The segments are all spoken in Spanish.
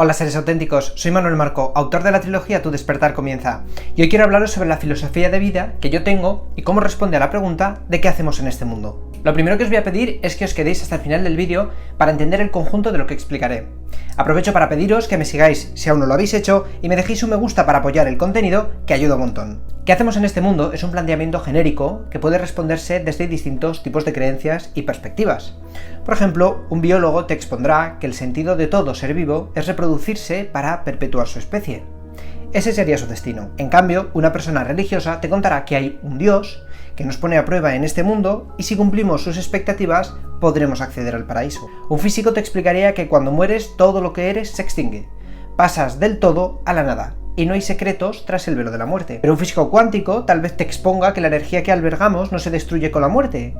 Hola seres auténticos, soy Manuel Marco, autor de la trilogía Tu despertar comienza, y hoy quiero hablaros sobre la filosofía de vida que yo tengo y cómo responde a la pregunta de qué hacemos en este mundo. Lo primero que os voy a pedir es que os quedéis hasta el final del vídeo para entender el conjunto de lo que explicaré. Aprovecho para pediros que me sigáis si aún no lo habéis hecho y me dejéis un me gusta para apoyar el contenido, que ayuda un montón. ¿Qué hacemos en este mundo? Es un planteamiento genérico que puede responderse desde distintos tipos de creencias y perspectivas. Por ejemplo, un biólogo te expondrá que el sentido de todo ser vivo es reproducirse para perpetuar su especie. Ese sería su destino. En cambio, una persona religiosa te contará que hay un Dios que nos pone a prueba en este mundo y si cumplimos sus expectativas podremos acceder al paraíso. Un físico te explicaría que cuando mueres todo lo que eres se extingue. Pasas del todo a la nada y no hay secretos tras el velo de la muerte. Pero un físico cuántico tal vez te exponga que la energía que albergamos no se destruye con la muerte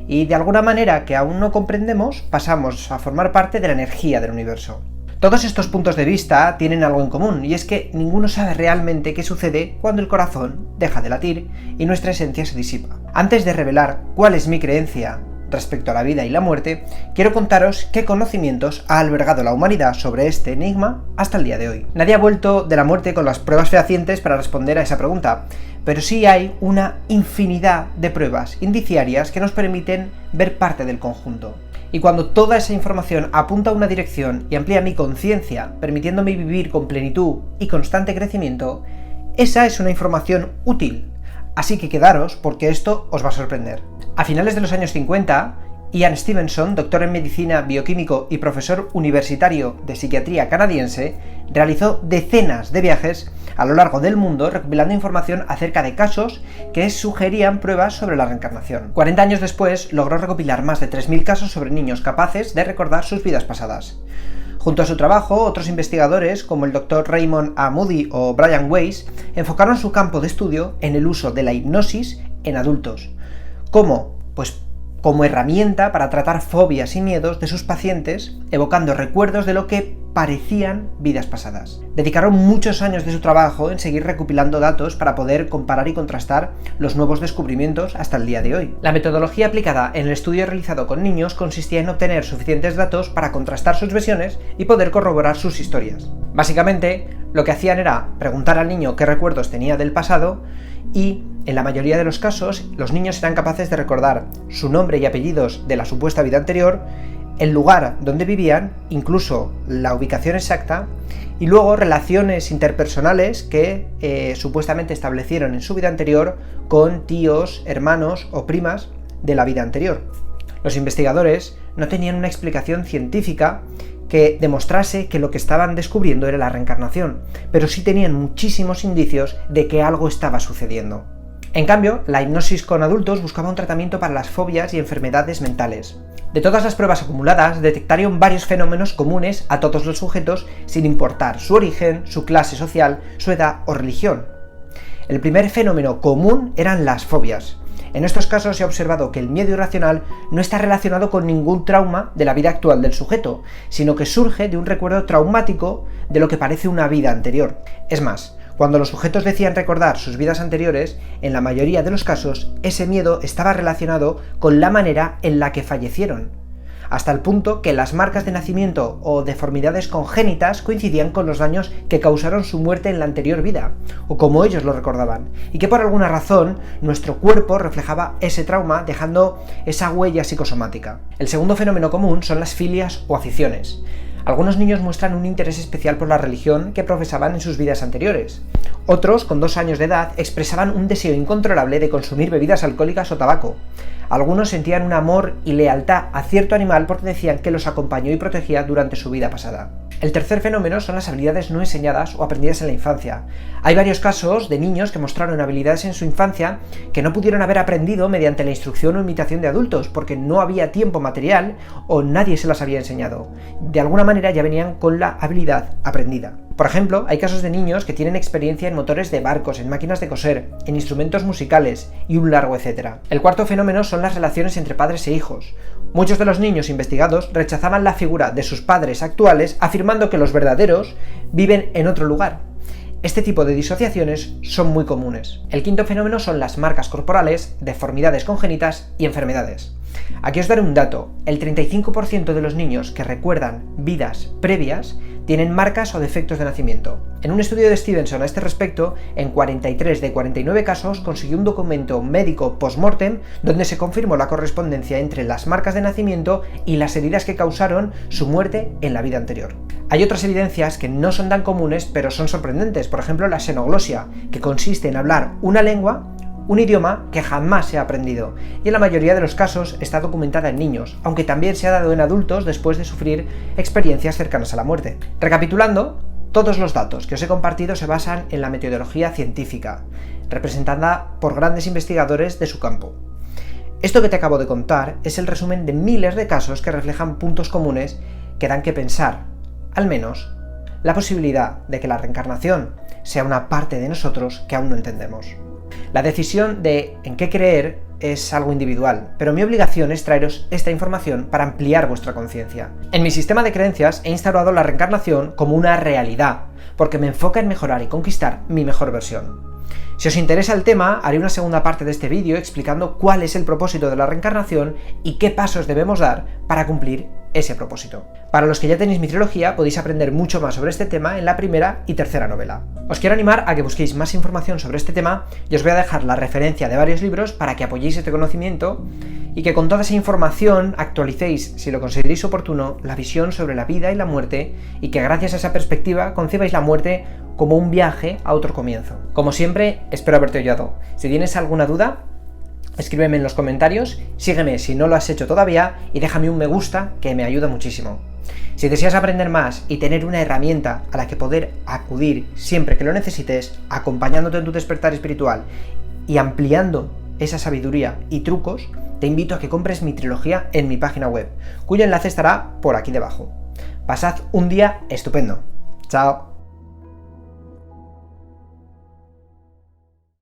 y de alguna manera que aún no comprendemos pasamos a formar parte de la energía del universo. Todos estos puntos de vista tienen algo en común, y es que ninguno sabe realmente qué sucede cuando el corazón deja de latir y nuestra esencia se disipa. Antes de revelar cuál es mi creencia respecto a la vida y la muerte, quiero contaros qué conocimientos ha albergado la humanidad sobre este enigma hasta el día de hoy. Nadie ha vuelto de la muerte con las pruebas fehacientes para responder a esa pregunta, pero sí hay una infinidad de pruebas indiciarias que nos permiten ver parte del conjunto. Y cuando toda esa información apunta a una dirección y amplía mi conciencia, permitiéndome vivir con plenitud y constante crecimiento, esa es una información útil. Así que quedaros porque esto os va a sorprender. A finales de los años 50, Ian Stevenson, doctor en medicina, bioquímico y profesor universitario de psiquiatría canadiense, realizó decenas de viajes a lo largo del mundo recopilando información acerca de casos que sugerían pruebas sobre la reencarnación. 40 años después logró recopilar más de 3.000 casos sobre niños capaces de recordar sus vidas pasadas. Junto a su trabajo, otros investigadores como el Dr. Raymond A. Moody o Brian Weiss enfocaron su campo de estudio en el uso de la hipnosis en adultos. ¿Cómo? Pues como herramienta para tratar fobias y miedos de sus pacientes, evocando recuerdos de lo que parecían vidas pasadas. Dedicaron muchos años de su trabajo en seguir recopilando datos para poder comparar y contrastar los nuevos descubrimientos hasta el día de hoy. La metodología aplicada en el estudio realizado con niños consistía en obtener suficientes datos para contrastar sus versiones y poder corroborar sus historias. Básicamente, lo que hacían era preguntar al niño qué recuerdos tenía del pasado y, en la mayoría de los casos, los niños eran capaces de recordar su nombre y apellidos de la supuesta vida anterior, el lugar donde vivían, incluso la ubicación exacta, y luego relaciones interpersonales que supuestamente establecieron en su vida anterior con tíos, hermanos o primas de la vida anterior. Los investigadores no tenían una explicación científica que demostrase que lo que estaban descubriendo era la reencarnación, pero sí tenían muchísimos indicios de que algo estaba sucediendo. En cambio, la hipnosis con adultos buscaba un tratamiento para las fobias y enfermedades mentales. De todas las pruebas acumuladas, detectaron varios fenómenos comunes a todos los sujetos sin importar su origen, su clase social, su edad o religión. El primer fenómeno común eran las fobias. En estos casos se ha observado que el miedo irracional no está relacionado con ningún trauma de la vida actual del sujeto, sino que surge de un recuerdo traumático de lo que parece una vida anterior. Es más, cuando los sujetos decían recordar sus vidas anteriores, en la mayoría de los casos, ese miedo estaba relacionado con la manera en la que fallecieron, hasta el punto que las marcas de nacimiento o deformidades congénitas coincidían con los daños que causaron su muerte en la anterior vida, o como ellos lo recordaban, y que por alguna razón nuestro cuerpo reflejaba ese trauma dejando esa huella psicosomática. El segundo fenómeno común son las filias o aficiones. Algunos niños muestran un interés especial por la religión que profesaban en sus vidas anteriores. Otros, con 2 años de edad, expresaban un deseo incontrolable de consumir bebidas alcohólicas o tabaco. Algunos sentían un amor y lealtad a cierto animal porque decían que los acompañó y protegía durante su vida pasada. El tercer fenómeno son las habilidades no enseñadas o aprendidas en la infancia. Hay varios casos de niños que mostraron habilidades en su infancia que no pudieron haber aprendido mediante la instrucción o imitación de adultos porque no había tiempo material o nadie se las había enseñado. De alguna manera ya venían con la habilidad aprendida. Por ejemplo, hay casos de niños que tienen experiencia en motores de barcos, en máquinas de coser, en instrumentos musicales y un largo etcétera. El cuarto fenómeno son las relaciones entre padres e hijos. Muchos de los niños investigados rechazaban la figura de sus padres actuales afirmando que los verdaderos viven en otro lugar. este tipo de disociaciones son muy comunes. El quinto fenómeno son las marcas corporales, deformidades congénitas y enfermedades. Aquí os daré un dato: el 35% de los niños que recuerdan vidas previas tienen marcas o defectos de nacimiento. En un estudio de Stevenson a este respecto, en 43 de 49 casos consiguió un documento médico post-mortem donde se confirmó la correspondencia entre las marcas de nacimiento y las heridas que causaron su muerte en la vida anterior. Hay otras evidencias que no son tan comunes pero son sorprendentes, por ejemplo la xenoglosia, que consiste en hablar una lengua, un idioma que jamás se ha aprendido, y en la mayoría de los casos está documentada en niños, aunque también se ha dado en adultos después de sufrir experiencias cercanas a la muerte. Recapitulando, todos los datos que os he compartido se basan en la metodología científica, representada por grandes investigadores de su campo. Esto que te acabo de contar es el resumen de miles de casos que reflejan puntos comunes que dan que pensar, al menos, la posibilidad de que la reencarnación sea una parte de nosotros que aún no entendemos. La decisión de en qué creer es algo individual, pero mi obligación es traeros esta información para ampliar vuestra conciencia. En mi sistema de creencias he instaurado la reencarnación como una realidad, porque me enfoca en mejorar y conquistar mi mejor versión. Si os interesa el tema, haré una segunda parte de este vídeo explicando cuál es el propósito de la reencarnación y qué pasos debemos dar para cumplir ese propósito. Para los que ya tenéis mi trilogía, podéis aprender mucho más sobre este tema en la primera y tercera novela. Os quiero animar a que busquéis más información sobre este tema y os voy a dejar la referencia de varios libros para que apoyéis este conocimiento y que con toda esa información actualicéis, si lo consideréis oportuno, la visión sobre la vida y la muerte, y que gracias a esa perspectiva concebáis la muerte como un viaje a otro comienzo. Como siempre, espero haberte ayudado. Si tienes alguna duda, escríbeme en los comentarios, sígueme si no lo has hecho todavía y déjame un me gusta que me ayuda muchísimo. Si deseas aprender más y tener una herramienta a la que poder acudir siempre que lo necesites, acompañándote en tu despertar espiritual y ampliando esa sabiduría y trucos, te invito a que compres mi trilogía en mi página web, cuyo enlace estará por aquí debajo. Pasad un día estupendo. Chao.